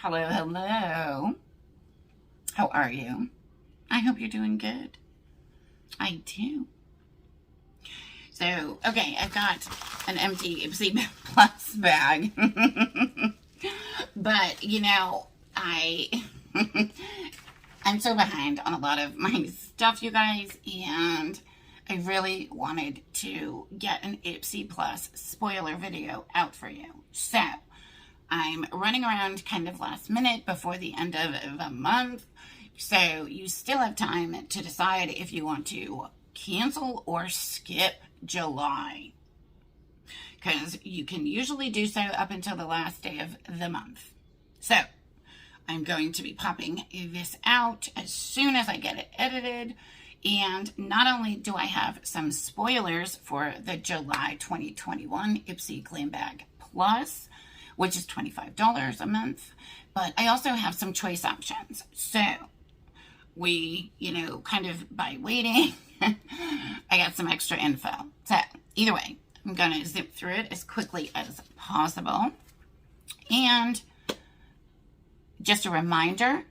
Hello, hello. How are you? I hope you're doing good. I do. So, okay, I've got an empty Ipsy Plus bag. But, you know, I'm so behind on a lot of my stuff, you guys, and I really wanted to get an Ipsy Plus spoiler video out for you. So, I'm running around kind of last minute before the end of the month, so you still have time to decide if you want to cancel or skip July, because you can usually do so up until the last day of the month. So, I'm going to be popping this out as soon as I get it edited. And not only do I have some spoilers for the July 2021 Ipsy Glam Bag Plus, which is $25 a month, but I also have some choice options. So we, kind of by waiting, I got some extra info. So either way, I'm going to zip through it as quickly as possible. And just a reminder,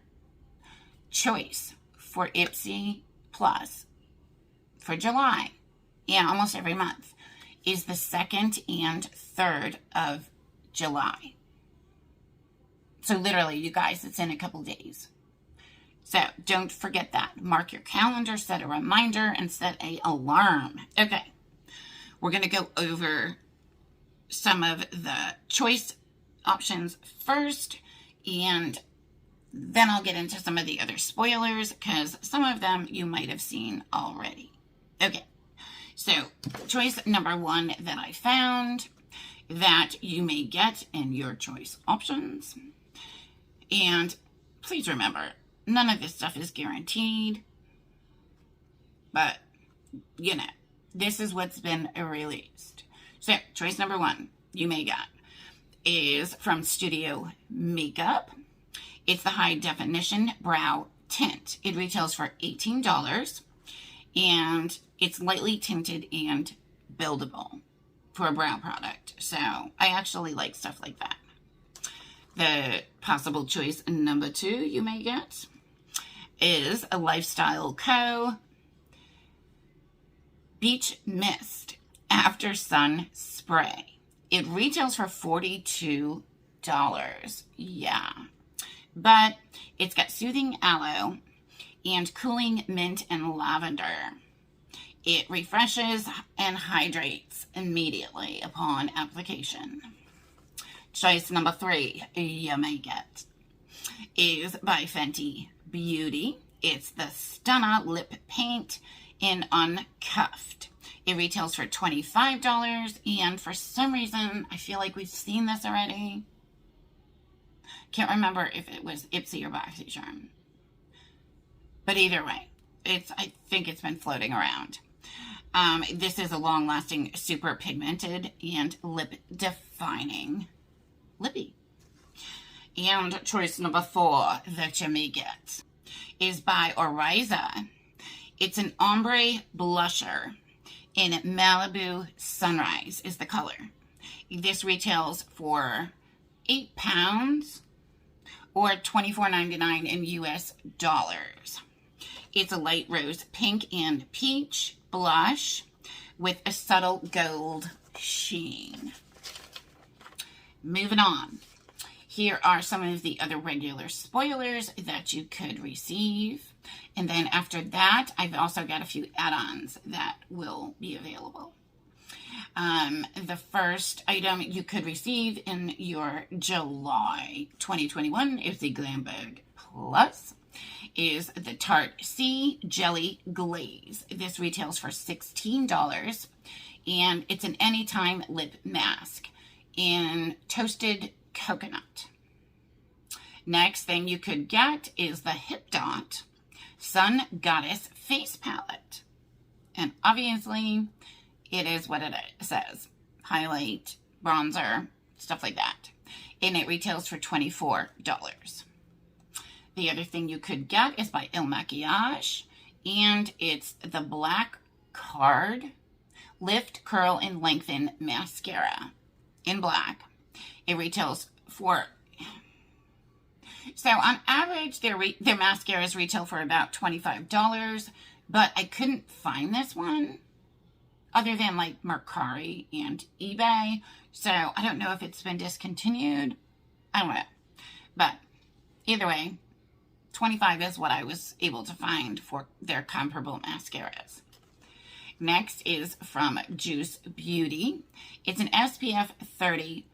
choice for Ipsy Plus for July and almost every month is the 2nd and 3rd of July. So literally, you guys, it's in a couple days. So don't forget that. Mark your calendar, set a reminder, and set an alarm. Okay, we're going to go over some of the choice options first, and then I'll get into some of the other spoilers, because some of them you might have seen already. Okay, so choice number 1 that I found that you may get in your choice options. And please remember, none of this stuff is guaranteed, but this is what's been released. So choice number 1 you may get is from Studio Makeup. It's the high definition brow tint. It retails for $18, and it's lightly tinted and buildable for a brow product. So I actually like stuff like that. The possible choice number 2 you may get is a Lifestyle Co. Beach Mist After Sun Spray. It retails for $42. Yeah. But it's got soothing aloe and cooling mint and lavender. It refreshes and hydrates immediately upon application. Choice number 3 you may get is by Fenty Beauty. It's the Stunna Lip Paint in Uncuffed. It retails for $25, and for some reason, I feel like we've seen this already. Can't remember if it was Ipsy or BoxyCharm. But either way, I think it's been floating around. This is a long-lasting, super pigmented, and lip-defining lippy. And choice number 4 that you may get is by Oriza. It's an ombre blusher in Malibu Sunrise is the color. This retails for £8 or $24.99 in US dollars. It's a light rose pink and peach blush with a subtle gold sheen. Moving on. Here are some of the other regular spoilers that you could receive. And then after that, I've also got a few add-ons that will be available. The first item you could receive in your July 2021 Ipsy Glam Bag Plus is the Tarte Sea Jelly Glaze. This retails for $16, and it's an anytime lip mask in toasted coconut. Next thing you could get is the Hip Dot Sun Goddess Face Palette. And obviously, it is what it says. Highlight, bronzer, stuff like that. And it retails for $24. The other thing you could get is by Il Makiage, and it's the Black Card Lift, Curl, and Lengthen Mascara in black. It retails for So on average, their mascaras retail for about $25, but I couldn't find this one other than like Mercari and eBay. So I don't know if it's been discontinued. I don't know. But either way, $25 is what I was able to find for their comparable mascaras. Next is from Juice Beauty. It's an SPF 30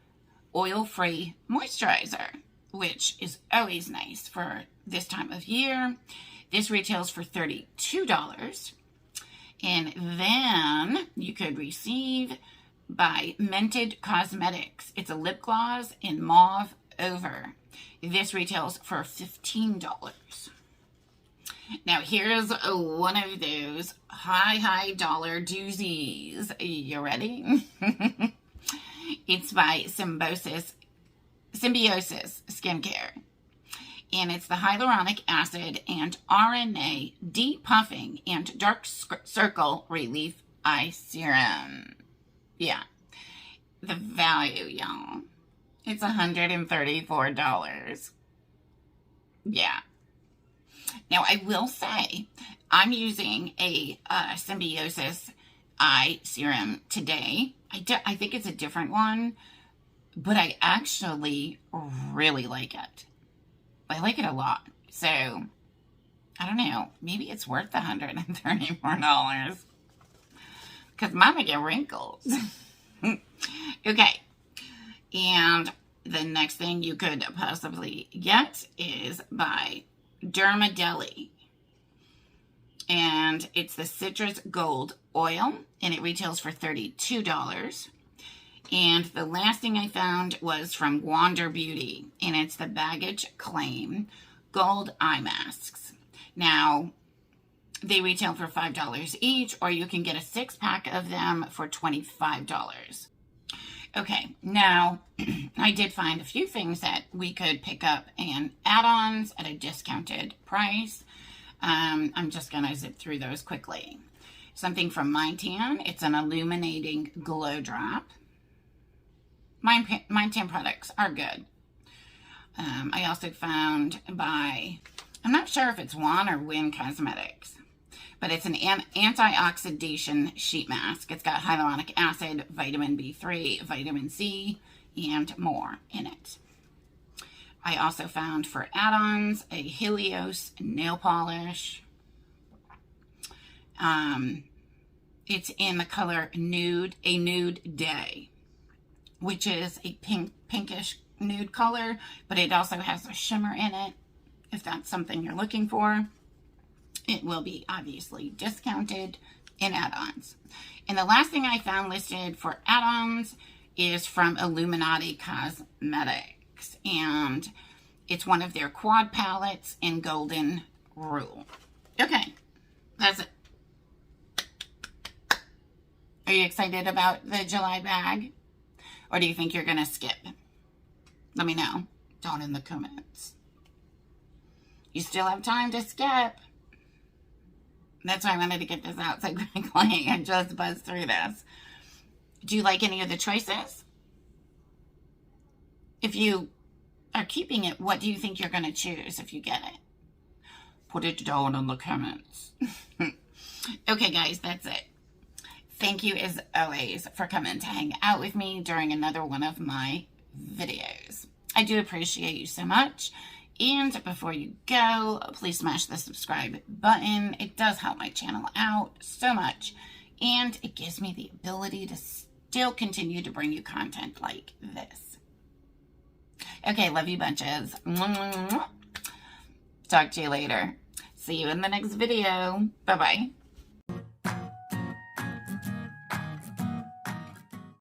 oil-free moisturizer, which is always nice for this time of year. This retails for $32. And then you could receive by Mented Cosmetics. It's a lip gloss in mauve over. This retails for $15. Now here's one of those high dollar doozies. You ready? It's by Symbiosis Skincare. And it's the hyaluronic acid and RNA depuffing and dark circle relief eye serum. Yeah. The value, y'all. It's $134. Yeah. Now, I will say, I'm using a Symbiosis eye serum today. I think it's a different one, but I actually really like it. I like it a lot. So, I don't know. Maybe it's worth the $134. Because mama get wrinkles. Okay. And the next thing you could possibly get is by Dermadeli. And it's the Citrus Gold Oil. And it retails for $32. And the last thing I found was from Wander Beauty. And it's the Baggage Claim Gold Eye Masks. Now, they retail for $5 each, or you can get a 6-pack of them for $25. Okay, now, I did find a few things that we could pick up and add-ons at a discounted price. I'm just going to zip through those quickly. Something from MindTan. It's an illuminating glow drop. MindTan products are good. I also found by, I'm not sure if it's Juan or Win Cosmetics, but it's an antioxidant sheet mask. It's got hyaluronic acid, vitamin B3, vitamin C, and more in it. I also found for add-ons a Helios nail polish. It's in the color Nude, a Nude Day, which is a pinkish nude color, but it also has a shimmer in it, if that's something you're looking for. It will be obviously discounted in add-ons. And the last thing I found listed for add-ons is from Illuminati Cosmetics. And it's one of their quad palettes in Golden Rule. Okay, that's it. Are you excited about the July bag? Or do you think you're going to skip? Let me know down in the comments. You still have time to skip. That's why I wanted to get this out so quickly and just buzz through this. Do you like any of the choices? If you are keeping it, what do you think you're going to choose if you get it? Put it down in the comments. Okay, guys, that's it. Thank you, as always, for coming to hang out with me during another one of my videos. I do appreciate you so much. And before you go, please smash the subscribe button. It does help my channel out so much. And it gives me the ability to still continue to bring you content like this. Okay, love you bunches. Talk to you later. See you in the next video. Bye-bye.